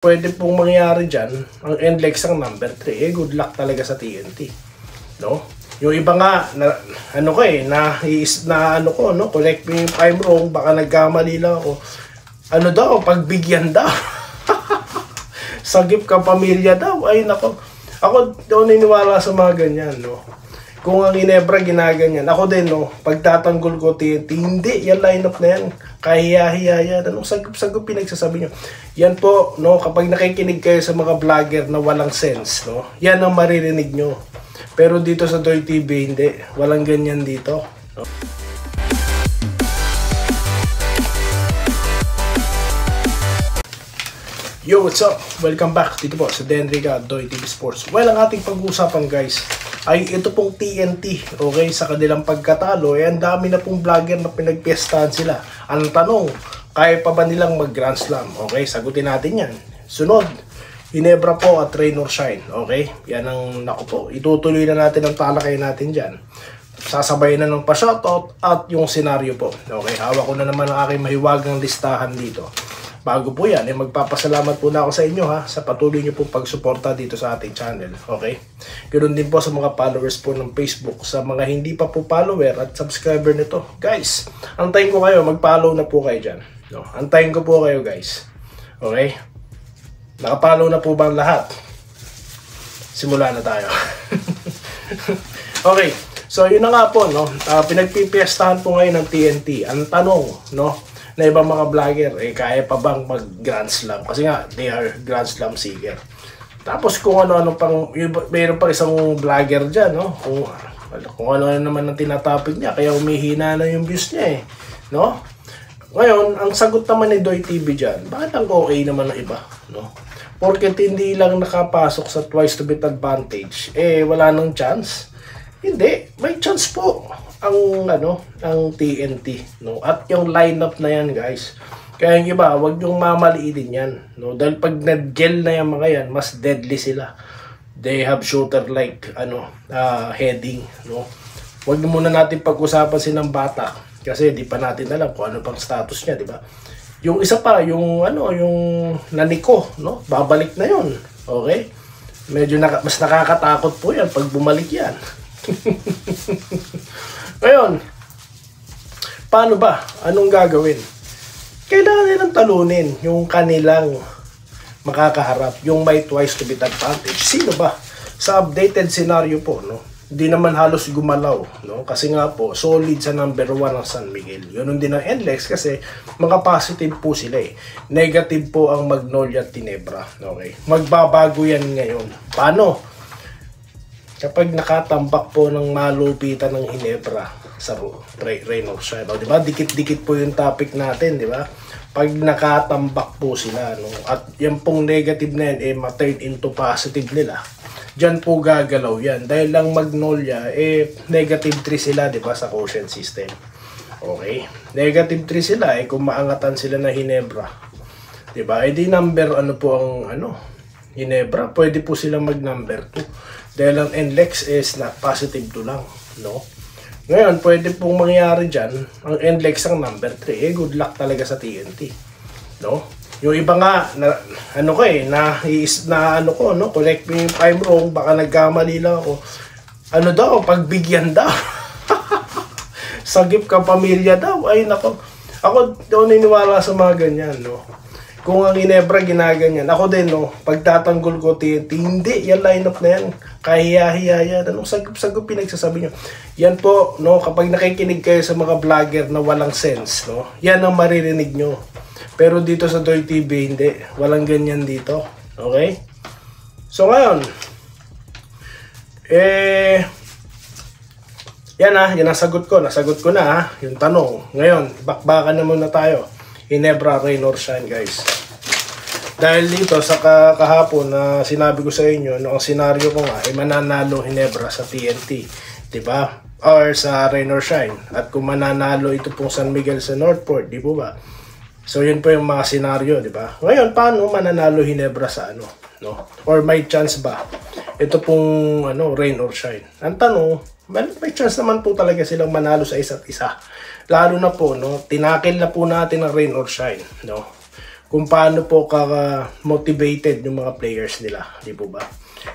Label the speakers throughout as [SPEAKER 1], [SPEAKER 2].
[SPEAKER 1] Pwede pong mangyari dyan, ang NLEX ang number 3, good luck talaga sa TNT. No? Yung iba nga, correct me if I'm wrong, baka nagkamali lang ako. Pagbigyan daw. Sagip ka pamilya daw, ay nako. Ako naniniwala sa mga ganyan, no? Kung ang Ginebra ginaganyan, ako din, no, pagtatanggol ko TNT, hindi, yan lineup na yan, kahiya-hiya yan, sagop pinagsasabi nyo. Yan po, no, kapag nakikinig kayo sa mga vlogger na walang sense, no, yan ang maririnig nyo. Pero dito sa Doy TV, hindi, walang ganyan dito. No? Yo, what's up? Welcome back dito po sa Denrica Doy TV Sports. Well, ang ating pag-uusapan guys ay ito pong TNT, okay, sa kanilang pagkatalo, ang dami na pong vlogger na pinagpiestahan sila. Ang tanong, kaya pa ba nilang mag-Grand Slam? Okay, sagutin natin yan. Sunod, Ginebra po at Rain or Shine, okay? Yan ang, naku po, itutuloy na natin ang talakay natin dyan. Sasabay na ng pa-shoutout at yung senaryo po. Okay, hawak ko na naman ang aking mahiwagang listahan dito. Bago po yan, magpapasalamat po na ako sa inyo ha, sa patuloy nyo po pagsuporta dito sa ating channel, okay? Ganoon din po sa mga followers po ng Facebook, sa mga hindi pa po follower at subscriber nito. Guys, antayin ko kayo, mag-follow na po kayo dyan. No? Antayin ko po kayo guys, okay? Nakapollow na po ba ang lahat? Simula na tayo. Okay, so yun na nga po, no? Pinagpipiestahan po ngayon ng TNT. Ang tanong, no? Na ibang mga vlogger, kaya pa bang mag-Grand Slam? Kasi nga, they are Grand Slam seeker. Tapos kung ano-ano pang, mayroon pa isang vlogger dyan, no? Kung ano-ano naman ang tinatopic niya, kaya humihina na yung views niya no? Ngayon, ang sagot naman ni Doy TV dyan, bakit ang okay naman ng iba, no? Porket hindi lang nakapasok sa twice to beat advantage, wala nang chance. Hindi, may chance po ang TNT, no? At yung lineup na yan, guys. Kaya yung iba, wag yung mamaliitin yan, no? Dahil pag nag-gel na yung mga yan, mas deadly sila. They have shooter like heading, no? Wag muna natin pag-usapan silang bata kasi di pa natin alam kung ano pang status niya, di ba? Yung isa pa, yung naniko, no? Babalik na yun. Okay? Medyo mas nakakatakot po yan pag bumalik yan. Ngayon, paano ba? Anong gagawin? Kailangan nilang talunin yung kanilang makakaharap, yung may twice to beat advantage. Sino ba? Sa updated scenario po, no? Hindi naman halos gumalaw, no? Kasi nga po, solid sa number 1 ang San Miguel. Yun din ang NLEX kasi mga positive po sila Negative po ang Magnolia at Ginebra. Okay? Magbabago yan ngayon. Paano? Kapag nakatambak po ng malupitan ng Ginebra sa Rain or Shine, di ba? Dikit-dikit po yung topic natin, di ba? Pag nakatambak po sila, no? At yung pong negative na yan, ma-turn into positive nila. Diyan po gagalaw yan. Dahil lang Magnolia, negative 3 sila, di ba, sa quotient system. Okay? Negative 3 sila, kung maangatan sila na Ginebra. Di ba? Di number, Ginebra, pwede po sila mag-number 2. Dahil ang NLEX is na positive 2 lang, no? Ngayon, pwede pong mangyari dyan, ang NLEX ang number 3, good luck talaga sa TNT, no? Yung iba nga, correct me if I'm wrong, baka nagkamali lang ako. Pagbigyan daw. Sagip ka pamilya daw, ay nako. Ako naniniwala sa mga ganyan, no? Kung ang Ginebra ginaganyan, ako din, no, pagtatanggol ko TNT, hindi, yan lineup na yan, kahiya-hiya yan, sagop pinagsasabi nyo. Yan po, no, kapag nakikinig kayo sa mga vlogger na walang sense, no, yan ang maririnig nyo. Pero dito sa Doy TV, hindi, walang ganyan dito, okay? So ngayon, yan nasagot ko na yung tanong. Ngayon, bakbakan na muna tayo. Ginebra, Rain or Shine, guys. Dahil dito sa kahapon na sinabi ko sa inyo, no, ang senaryo ko nga ay mananalo Ginebra sa TNT, di ba? Or sa Rain or Shine. At kung mananalo ito pong San Miguel sa Northport, di po ba? So yun po yung mga senaryo, di ba? Ngayon, paano mananalo Ginebra sa no? Or may chance ba? Ito pong Rain or Shine. Ang tanong, may chance naman po talaga silang manalo sa isa't isa. Lalo na po, no, tinakil na po natin ang Rain or Shine, no? kung paano po motivated yung mga players nila, di po ba?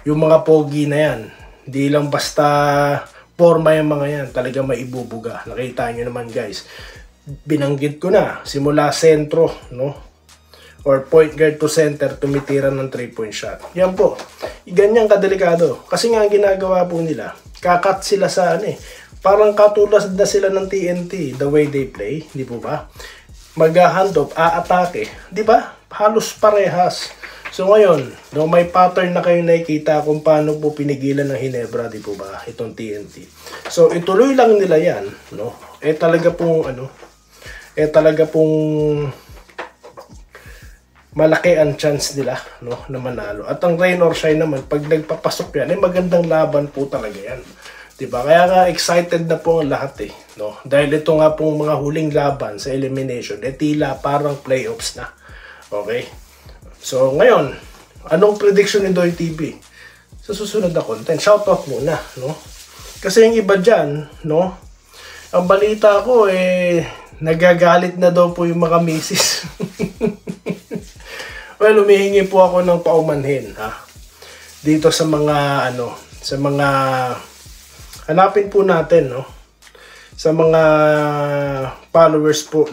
[SPEAKER 1] Yung mga pogi na yan, di lang basta forma yung mga yan, talaga maibubuga. Nakita nyo naman guys, binanggit ko na, simula sentro, no? Or point guard to center, tumitira ng 3-point shot. Yan po, ganyan kadelikado. Kasi nga ang ginagawa po nila, kakat sila sa parang katulad na sila ng TNT, the way they play, di po ba? Mag-hand off, aatake, di ba? Halos parehas. So ngayon, no, may pattern na kayo nakikita kung paano po pinigilan ng Ginebra, di po ba, itong TNT. So ituloy lang nila yan, no? Talaga pong malaki ang chance nila, no, na manalo. At ang rain or shine naman, pag nagpapasok yan, magandang laban po talaga yan. Diba? Kaya nga excited na po ang lahat no? Dahil ito nga pong mga huling laban sa elimination, tila parang playoffs na. Okay? So, ngayon, anong prediction ni Doy TV? Sa susunod na content, shoutout muna, no? Kasi yung iba dyan, no? Ang balita ko, nagagalit na daw po yung mga misis. Well, humihingi po ako ng paumanhin, ha? Dito sa mga, hanapin po natin, no? Sa mga followers po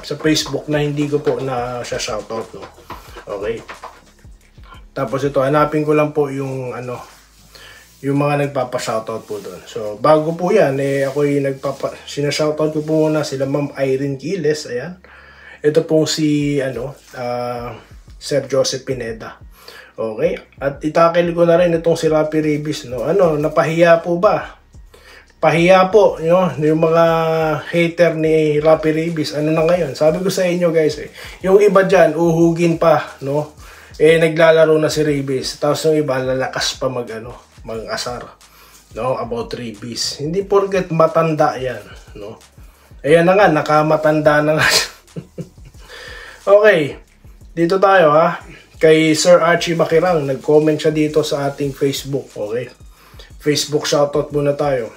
[SPEAKER 1] sa Facebook na hindi ko po na shoutout, no? Okay. Tapos ito, hanapin ko lang po yung yung mga nagpapa-shoutout po doon. So, bago po yan, ako yung sinashoutout ko po muna sila Ma'am Irene Quiles, ayan. Ito pong si, Sir Joseph Pineda. Okay? At itakil ko na rin itong si Rapi Ribis, no? Napahiya po ba? Pahiya po, yung mga hater ni Rapi Ribis. Ano na ngayon? Sabi ko sa inyo guys, yung iba dyan, uhugin pa, no? Naglalaro na si Ribis. Tapos yung iba, lalakas pa mag-asar, no? About Ribis. Hindi porket matanda yan, no? Ayan na nga, nakamatanda na nga. Okay, dito tayo ha. Kay Sir Archie Makirang, nag-comment siya dito sa ating Facebook, okay? Facebook shoutout muna tayo.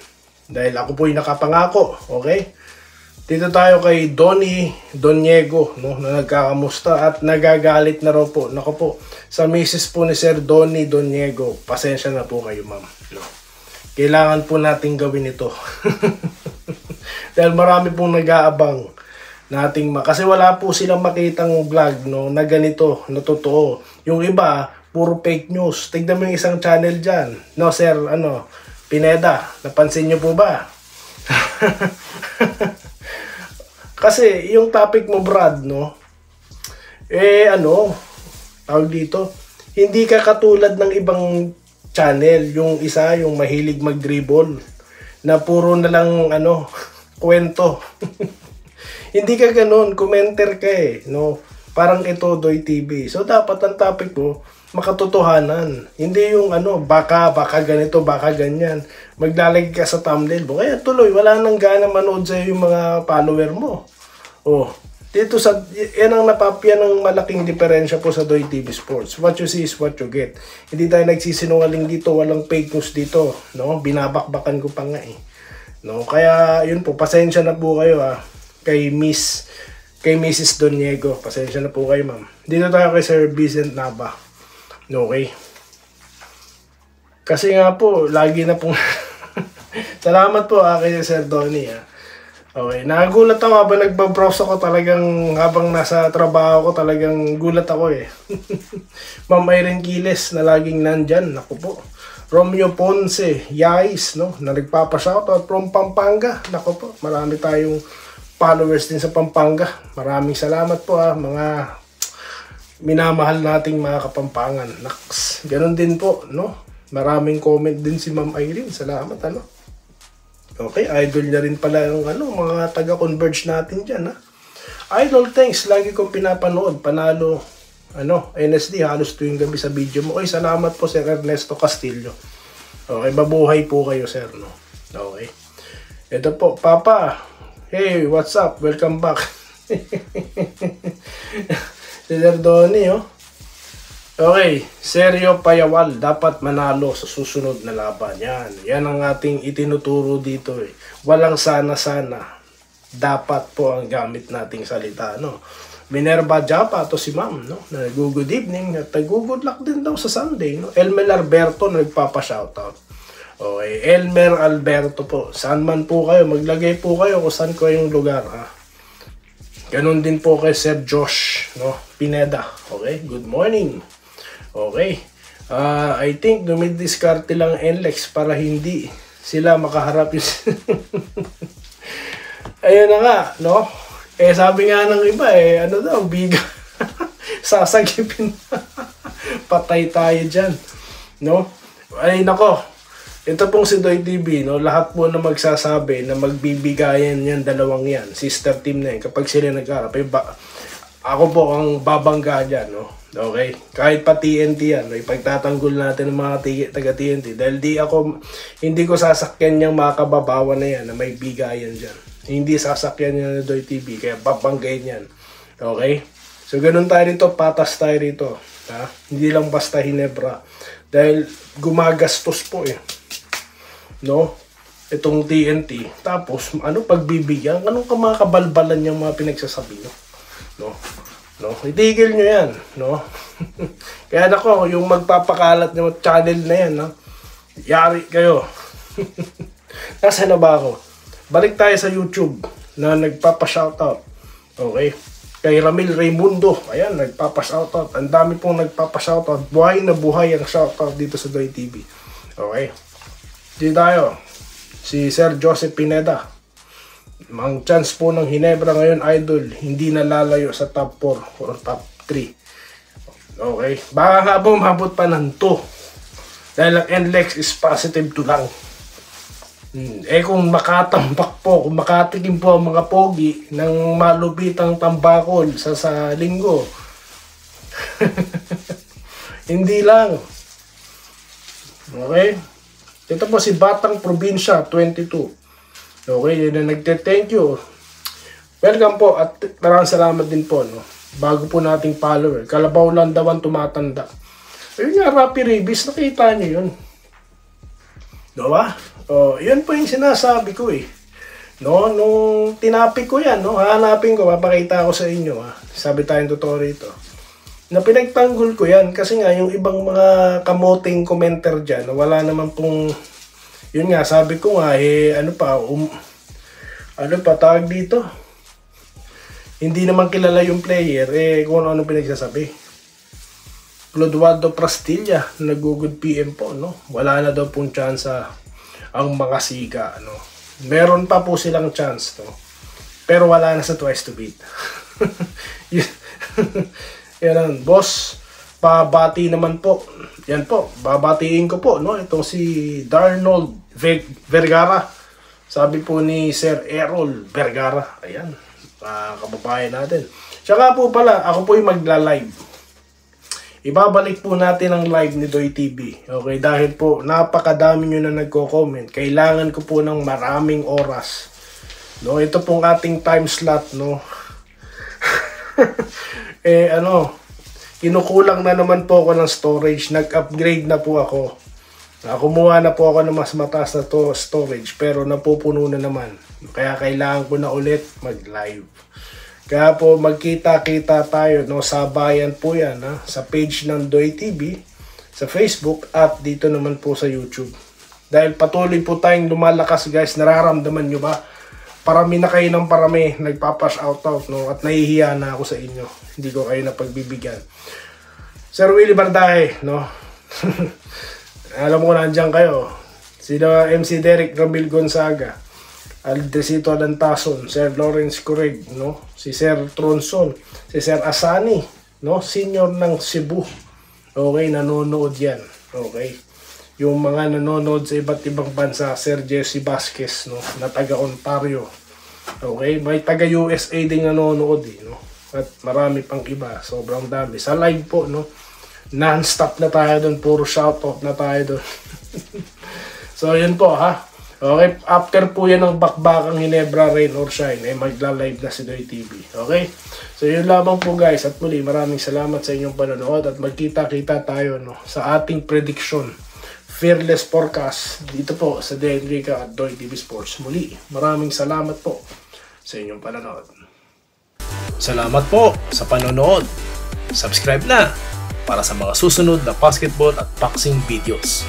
[SPEAKER 1] Dahil ako po yung nakapangako, okay? Dito tayo kay Donnie Doniego, no, na nagkakamusta at nagagalit na raw po. Nako po, sa misis po ni Sir Donnie Doniego, pasensya na po kayo ma'am. No? Kailangan po nating gawin ito. Dahil marami pong nag-aabang nating kasi wala po silang makitang vlog, no, na ganito, na totoo. Yung iba, puro fake news. Tignan mo yung isang channel dyan. No, Sir, Pineda, napansin nyo po ba? Kasi yung topic mo, Brad, no? Tawag dito, hindi ka katulad ng ibang channel. Yung isa, yung mahilig mag-dribble, na puro na lang, kwento. Hindi ka ganun, commenter ka no? Parang ito, Doy TV. So, dapat ang topic mo, makatotohanan. Hindi yung baka ganito, baka ganyan. Maglalagay ka sa thumbnail mo. Kaya tuloy, wala nang gana manood sa'yo yung mga follower mo. Dito yan ang ng malaking diferensya po sa Doy TV Sports. What you see is what you get. Hindi tayo nagsisinungaling dito, walang fake news dito. No? Binabakbakan ko pa nga No? Kaya yun po, pasensya na po kayo kay Mrs. Doniego. Pasensya na po kayo ma'am. Dito tayo kay Sir Vincent Nava. Okay. Kasi nga po, lagi na pong salamat po kay Sir Donnie. Okay, nagulat ako habang nagbabrowse ako talagang habang nasa trabaho ko talagang gulat ako Ma'am Irene Quiles na laging nandyan. Naku po. Romeo Ponce, Yais, no, na nagpapa-shoutout from Pampanga. Naku po, marami tayong followers din sa Pampanga. Maraming salamat po mga minamahal nating mga Kapampangan. Naks, ganun din po, no? Maraming comment din si Ma'am Irene. Salamat, Okay, idol niya rin pala yung mga taga-converge natin dyan, Idol, thanks. Lagi kong pinapanood. Panalo, NSD, halos tuwing gabi sa video mo. Okay, salamat po, Sir Ernesto Castillo. Okay, mabuhay po kayo, sir, no? Okay. Ito po, Papa. Hey, what's up? Welcome back. Sir Donnie, Okay, Sergio Payawal, dapat manalo sa susunod na laban. Yan ang ating itinuturo dito. Walang sana-sana. Dapat po ang gamit nating salita, Minerva Japa, to si ma'am, no? Good evening at good luck din daw sa Sunday, no? Elmer Alberto nagpapa-shoutout. Okay, Elmer Alberto po. Saan man po kayo, maglagay po kayo kung saan ko yung lugar, ha? Ganon din po kay Sir Josh, no? Pineda. Okay, good morning. Okay. I think dumidiskarte lang NLEX para hindi sila makaharap yung... Ayun na nga, no? Sabi nga ng iba, ano daw, biga. Sasagipin. Patay tayo dyan. No? Ay, nako. Ito pong si Doy TV, no? Lahat po na magsasabi na magbibigayan yan, dalawang yan. Sister team na yan. Kapag sila nagkarap, ako po ang babangga dyan, no? Okay? Kahit pa TNT yan, no? Ipagtatanggol natin ng mga taga-TNT. Dahil hindi ko sasakyan yung mga kababawan na yan na may bigayan dyan. Hindi sasakyan niya na Doy TV, kaya papanggayin yan. Okay? So, ganun tayo rito, patas tayo rito. Ha? Hindi lang basta Hinebra. Dahil gumagastos po no? Itong TNT. Tapos, pagbibigyan? Anong mga kabalbalan yung mga pinagsasabi nyo? No? Itigil nyo yan. No? Kaya nako, yung magpapakalat nyo channel na yan, no? Yari kayo. Nasaan na ba ako? Balik tayo sa YouTube na nagpapa-shoutout. Okay? Kay Ramil Raimundo. Ayan, nagpapa-shoutout. Ang dami pong nagpapa-shoutout. Buhay na buhay ang shoutout dito sa Doy TV. Okay? Dito tayo. Si Sir Joseph Pineda. Ang chance po ng Hinebra ngayon, idol, hindi na lalayo sa top 4 or top 3. Okay? Baka nga po mabot pa ng 2. Dahil ang NLEX is positive 2 lang. Kung makatambak po, kung makatikim po ang mga pogi ng malupitang tambakol sa linggo. Hindi lang. Okay? Ito po si Batang Probinsya, 22. Okay, yun na nagte-thank you. Welcome po at maraming salamat din po, no? Bago po nating follower. Kalabaw lang daw ang tumatanda. Ayun nga, Rapi Ribis, nakita nyo yun. Diba? Yun po yung sinasabi ko No, nung tinapik ko yan, no, hanapin ko, papakita ko sa inyo, ha. Sabi tayong totoo rito. Na pinagtanggol ko yan kasi nga yung ibang mga kamoting commenter dyan, wala naman pong, yun nga, sabi ko nga, tawag dito? Hindi naman kilala yung player, kung ano pinagsasabi. Clodoaldo Prastilla, nag-good PM po, no? Wala na daw pong chance ang mga siga, no? Meron pa po silang chance, no? Pero wala na sa twice to beat. Yan, boss, pabati naman po. Yan po, babatiin ko po, no? Itong si Darnold Vergara. Sabi po ni Sir Errol Vergara. Ayan, kababayan natin. Tsaka po pala, ako po yung magla-live. Ibabalik po natin ang live ni Doy TV. Okay, dahil po napakadami nyo na nagko-comment. Kailangan ko po ng maraming oras. No, ito pong ating time slot, no. Kinukulang na naman po ako ng storage. Nag-upgrade na po ako. Kumuha na po ako ng mas mataas na storage, pero napupuno na naman. Kaya kailangan ko na ulit mag-live. Kaya po magkita-kita tayo, no, sabayan po yan, ha, sa page ng Doy TV, sa Facebook at dito naman po sa YouTube. Dahil patuloy po tayong lumalakas, guys, nararamdaman nyo ba? Parami na kayo ng parami, nagpapash out, no, at nahihiya na ako sa inyo. Hindi ko kayo napagbibigyan. Sir Willie Bardahe, no? Alam ko nandiyan kayo. Sino MC Derek Ramil Gonzaga, Aldrecito Alantason, Sir Lawrence Correg, no? Si Sir Tronson, si Sir Asani, no? Senior ng Cebu. Okay, nanonood yan. Okay. Yung mga nanonood sa iba't ibang bansa, Sir Jesse Vasquez, no? Na taga Ontario. Okay, may taga USA din nanonood, no? At marami pang iba, sobrang dami. Sa live po, no? Non-stop na tayo doon, puro shoutout na tayo doon. So, yun po, ha? Okay, after po yan ng bakbakang Hinebra, Rain or Shine, magla-live na si Doy TV. Okay? So, yun lamang po, guys. At muli, maraming salamat sa inyong panonood at magkita-kita tayo, no, sa ating prediction. Fearless forecast dito po sa Denrica at Doy TV Sports. Muli, maraming salamat po sa inyong panonood. Salamat po sa panonood. Subscribe na para sa mga susunod na basketball at boxing videos.